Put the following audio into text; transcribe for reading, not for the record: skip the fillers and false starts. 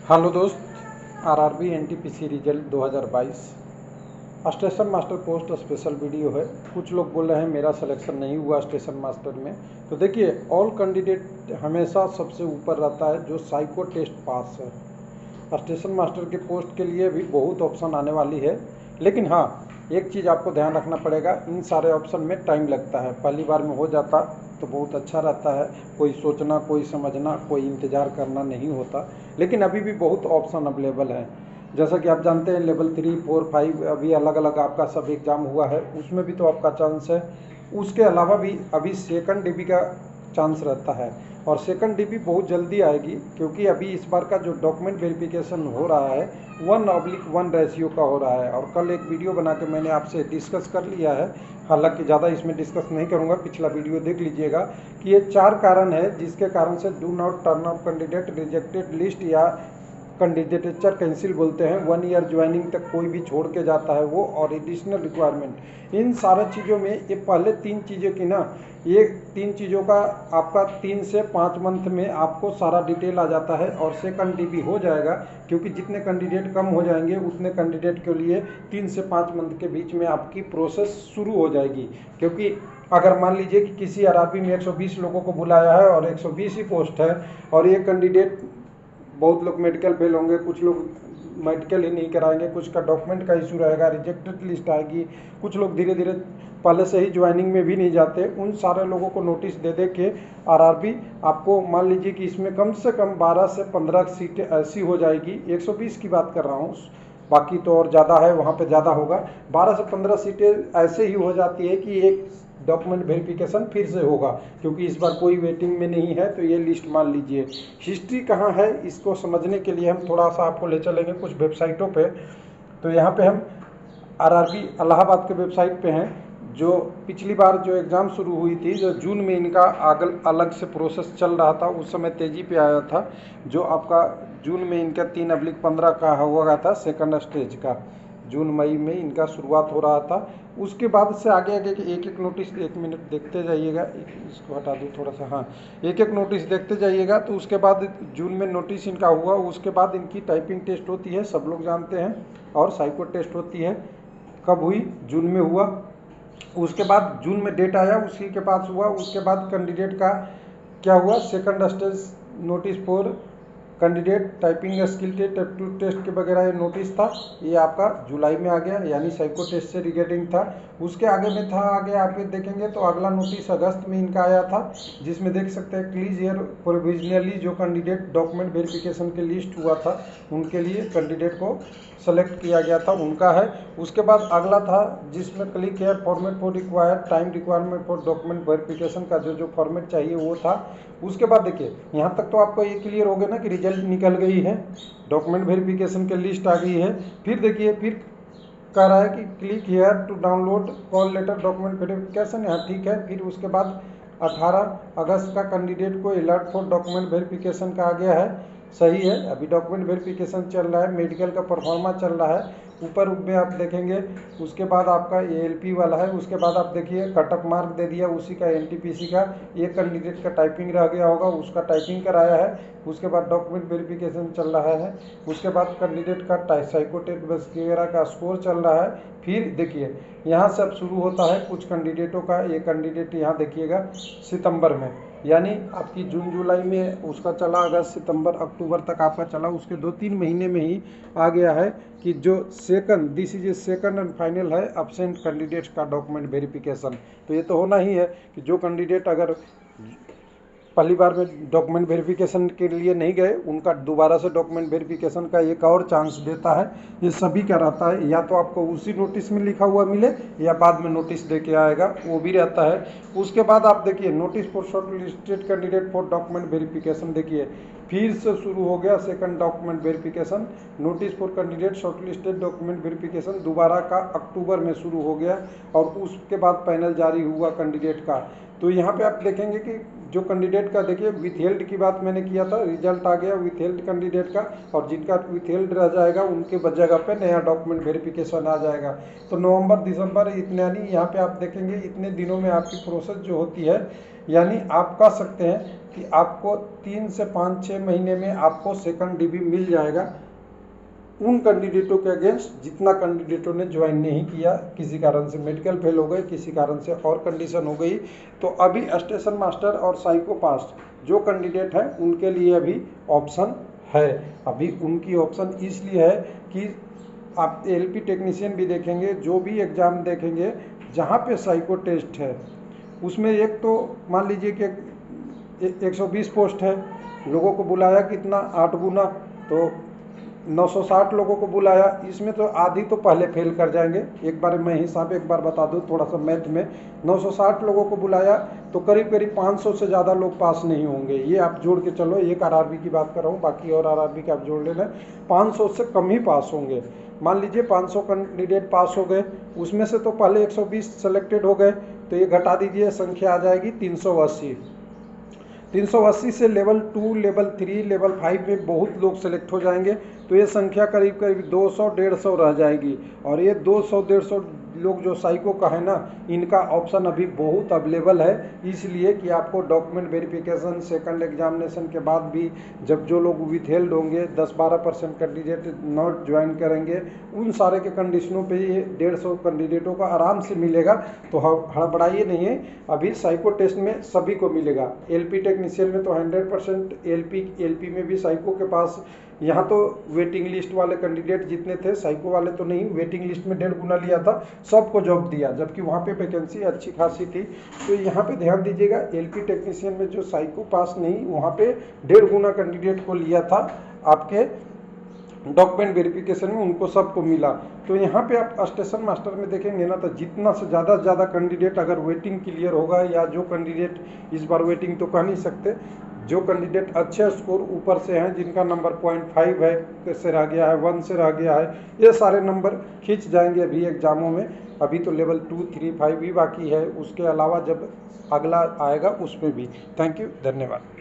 Hello दोस्त, RRB NTPC result 2022 station master post special video है। कुछ लोग बोल रहे हैं मेरा सिलेक्शन नहीं हुआ स्टेशन मास्टर में। तो देखिए, ऑल कैंडिडेट हमेशा सबसे ऊपर रहता है जो साइको टेस्ट पास है। स्टेशन मास्टर के पोस्ट के लिए भी बहुत ऑप्शन आने वाली है, लेकिन हाँ, एक चीज़ आपको ध्यान रखना पड़ेगा, इन सारे ऑप्शन में टाइम लगता है। पहली बार में हो जाता तो बहुत अच्छा रहता है, कोई सोचना, कोई समझना, कोई इंतज़ार करना नहीं होता। लेकिन अभी भी बहुत ऑप्शन अवेलेबल हैं। जैसा कि आप जानते हैं, लेवल 3, 4, 5 अभी अलग अलग आपका सब एग्ज़ाम हुआ है, उसमें भी तो आपका चांस है। उसके अलावा भी अभी सेकंड डीबी का चांस रहता है, और सेकंड डीबी बहुत जल्दी आएगी, क्योंकि अभी इस बार का जो डॉक्यूमेंट वेरिफिकेशन हो रहा है 1:1 रेशियो का हो रहा है। और कल एक वीडियो बना के मैंने आपसे डिस्कस कर लिया है, हालांकि ज़्यादा इसमें डिस्कस नहीं करूंगा, पिछला वीडियो देख लीजिएगा कि ये 4 कारण है जिसके कारण से do not turn up candidate, rejected list या कैंडिडेचर कैंसिल बोलते हैं, 1 ईयर ज्वाइनिंग तक कोई भी छोड़ के जाता है वो, और एडिशनल रिक्वायरमेंट। इन सारी चीज़ों में ये पहले 3 चीज़ों की ना, ये 3 चीज़ों का आपका 3 से 5 मंथ में आपको सारा डिटेल आ जाता है, और सेकंड डीबी हो जाएगा, क्योंकि जितने कैंडिडेट कम हो जाएंगे उतने कैंडिडेट के लिए 3 से 5 मंथ के बीच में आपकी प्रोसेस शुरू हो जाएगी। क्योंकि अगर मान लीजिए कि किसी आरआरबी में 120 लोगों को बुलाया है और 120 ही पोस्ट है, और ये कैंडिडेट, बहुत लोग मेडिकल फेल होंगे, कुछ लोग मेडिकल ही नहीं कराएंगे, कुछ का डॉक्यूमेंट का इशू रहेगा, रिजेक्टेड लिस्ट आएगी, कुछ लोग धीरे धीरे पहले से ही ज्वाइनिंग में भी नहीं जाते, उन सारे लोगों को नोटिस दे दे के आरआरबी आपको, मान लीजिए कि इसमें कम से कम 12 से 15 सीटें ऐसी हो जाएगी, 120 की बात कर रहा हूँ, बाकी तो और ज़्यादा है, वहाँ पे ज़्यादा होगा। 12 से 15 सीटें ऐसे ही हो जाती है कि एक डॉक्यूमेंट वेरिफिकेशन फिर से होगा, क्योंकि इस बार कोई वेटिंग में नहीं है। तो ये लिस्ट मान लीजिए। हिस्ट्री कहाँ है, इसको समझने के लिए हम थोड़ा सा आपको ले चलेंगे कुछ वेबसाइटों पे। तो यहाँ पे हम आरआरबी इलाहाबाद के वेबसाइट पे हैं। जो पिछली बार जो एग्ज़ाम शुरू हुई थी, जो जून में इनका अलग से प्रोसेस चल रहा था, उस समय तेज़ी पे आया था। जो आपका जून में इनका 3/15 का हुआ था सेकंड स्टेज का, जून मई में इनका शुरुआत हो रहा था। उसके बाद से आगे आगे एक एक नोटिस, 1 मिनट देखते जाइएगा, इसको हटा दूँ थोड़ा सा, हाँ, एक एक नोटिस देखते जाइएगा। तो उसके बाद जून में नोटिस इनका हुआ, उसके बाद इनकी टाइपिंग टेस्ट होती है, सब लोग जानते हैं, और साइको टेस्ट होती है। कब हुई? जून में हुआ। उसके बाद जून में डेट आया, उसी के पास हुआ। उसके बाद कैंडिडेट का क्या हुआ? Second stage notice for candidate typing skill test, aptitude test के वगैरह ये नोटिस था, ये आपका जुलाई में आ गया, यानी साइको टेस्ट से रिगार्डिंग था। उसके आगे में था, आगे आप देखेंगे तो अगला नोटिस अगस्त में इनका आया था, जिसमें देख सकते हैं क्लीज ईयर प्रोविजनली जो कैंडिडेट डॉक्यूमेंट वेरिफिकेशन के लिस्ट हुआ था, उनके लिए कैंडिडेट को सेलेक्ट किया गया था, उनका है। उसके बाद अगला था जिसमें click here format for required time requirement for document verification का जो फॉर्मेट चाहिए वो था। उसके बाद देखिए, यहाँ तक तो आपको ये क्लियर हो गया ना कि रिजल्ट निकल गई है, डॉक्यूमेंट वेरिफिकेशन की लिस्ट आ गई है। फिर देखिए, फिर कह रहा है कि click here to download call letter document verification, यहाँ ठीक है। फिर उसके बाद 18 अगस्त का कैंडिडेट को अलर्ट फॉर डॉक्यूमेंट वेरिफिकेशन का आ गया है, सही है। अभी डॉक्यूमेंट वेरिफिकेशन चल रहा है, मेडिकल का परफॉर्मा चल रहा है। ऊपर में आप देखेंगे, उसके बाद आपका एएलपी वाला है। उसके बाद आप देखिए कट ऑफ मार्क दे दिया उसी का, एनटीपीसी का। एक कैंडिडेट का टाइपिंग रह गया होगा, उसका टाइपिंग कराया है। उसके बाद डॉक्यूमेंट वेरिफिकेशन चल रहा है। उसके बाद कैंडिडेट का साइको टेस्ट वगैरह का स्कोर चल रहा है। फिर देखिए, यहाँ से अब शुरू होता है कुछ कैंडिडेटों का। ये कैंडिडेट यहाँ देखिएगा सितंबर में, यानी आपकी जून जुलाई में उसका चला, अगस्त सितंबर अक्टूबर तक आपका चला, उसके 2-3 महीने में ही आ गया है कि जो second, this is a second and final है अब्सेंट कैंडिडेट्स का डॉक्यूमेंट वेरिफिकेशन। तो ये तो होना ही है कि जो कैंडिडेट अगर पहली बार में डॉक्यूमेंट वेरिफिकेशन के लिए नहीं गए, उनका दोबारा से डॉक्यूमेंट वेरिफिकेशन का एक और चांस देता है। ये सभी का रहता है, या तो आपको उसी नोटिस में लिखा हुआ मिले या बाद में नोटिस दे के आएगा, वो भी रहता है। उसके बाद आप देखिए notice for short listed candidate for document verification, देखिए फिर से शुरू हो गया second document verification. Notice for candidate short listed document verification दोबारा का अक्टूबर में शुरू हो गया, और उसके बाद पैनल जारी हुआ कैंडिडेट का। तो यहाँ पे आप देखेंगे कि जो कैंडिडेट का देखिए विथहेल्ड की बात मैंने किया था, रिजल्ट आ गया विथहेल्ड कैंडिडेट का, और जिनका विथहेल्ड रह जाएगा उनके जगह पे नया डॉक्यूमेंट वेरिफिकेशन आ जाएगा। तो नवंबर दिसंबर इतने यानी यहाँ पे आप देखेंगे इतने दिनों में आपकी प्रोसेस जो होती है, यानी आप कह सकते हैं कि आपको 3 से 5-6 महीने में आपको सेकंड डीबी मिल जाएगा उन कैंडिडेटों के अगेंस्ट जितना कैंडिडेटों ने ज्वाइन नहीं किया, किसी कारण से मेडिकल फेल हो गए, किसी कारण से और कंडीशन हो गई। तो अभी स्टेशन मास्टर और साइको पास जो कैंडिडेट हैं उनके लिए अभी ऑप्शन है। अभी उनकी ऑप्शन इसलिए है कि आप एलपी टेक्नीशियन भी देखेंगे, जो भी एग्ज़ाम देखेंगे जहाँ पे साइको टेस्ट है उसमें एक तो मान लीजिए कि 120 पोस्ट है, लोगों को बुलाया कितना 8 गुना, तो 960 लोगों को बुलाया, इसमें तो आधी तो पहले फेल कर जाएंगे। एक बार मैं हिसाब एक बार बता दूं थोड़ा सा मैथ में, 960 लोगों को बुलाया तो करीब करीब 500 से ज़्यादा लोग पास नहीं होंगे। ये आप जोड़ के चलो, एक आरआरबी की बात कर रहा हूँ, बाकी और आरआरबी के आप जोड़ लेना, 500 से कम ही पास होंगे। मान लीजिए 500 कैंडिडेट पास हो गए, उसमें से तो पहले 120 सेलेक्टेड हो गए, तो ये घटा दीजिए, संख्या आ जाएगी 380। 380 से लेवल 2, लेवल 3, लेवल 5 में बहुत लोग सेलेक्ट हो जाएंगे, तो ये संख्या करीब करीब 200-150 रह जाएगी। और ये 200-150 लोग जो साइको का है ना, इनका ऑप्शन अभी बहुत अवेलेबल है, इसलिए कि आपको डॉक्यूमेंट वेरिफिकेशन सेकंड एग्जामिनेशन के बाद भी जब जो लोग विथहेल्ड होंगे 10-12% कैंडिडेट नॉट ज्वाइन करेंगे, उन सारे के कंडीशनों पे ये 150 कैंडिडेटों का आराम से मिलेगा। तो हड़बड़ाइए नहीं है, अभी साइको टेस्ट में सभी को मिलेगा। एलपी टेक्नीशियन में तो 100%, एलपी में भी साइको के पास, यहाँ तो वेटिंग लिस्ट वाले कैंडिडेट जितने थे, साइको वाले तो नहीं, वेटिंग लिस्ट में 1.5 गुना लिया था, सबको जॉब दिया, जबकि वहाँ पे वैकेंसी अच्छी खासी थी। तो यहाँ पे ध्यान दीजिएगा, एलपी टेक्नीशियन में जो साइको पास नहीं, वहाँ पे 1.5 गुना कैंडिडेट को लिया था, आपके डॉक्यूमेंट वेरिफिकेशन में उनको सबको मिला। तो यहाँ पे आप स्टेशन मास्टर में देखेंगे ना, तो जितना से ज़्यादा कैंडिडेट अगर वेटिंग क्लियर होगा, या जो कैंडिडेट इस बार वेटिंग तो कह नहीं सकते, जो कैंडिडेट अच्छे स्कोर ऊपर से हैं, जिनका नंबर 0.5 है से रह गया है, 1 से रह गया है, ये सारे नंबर खींच जाएंगे अभी एग्जामों में। अभी तो लेवल 2, 3, 5 भी बाकी है, उसके अलावा जब अगला आएगा उसमें भी। थैंक यू, धन्यवाद।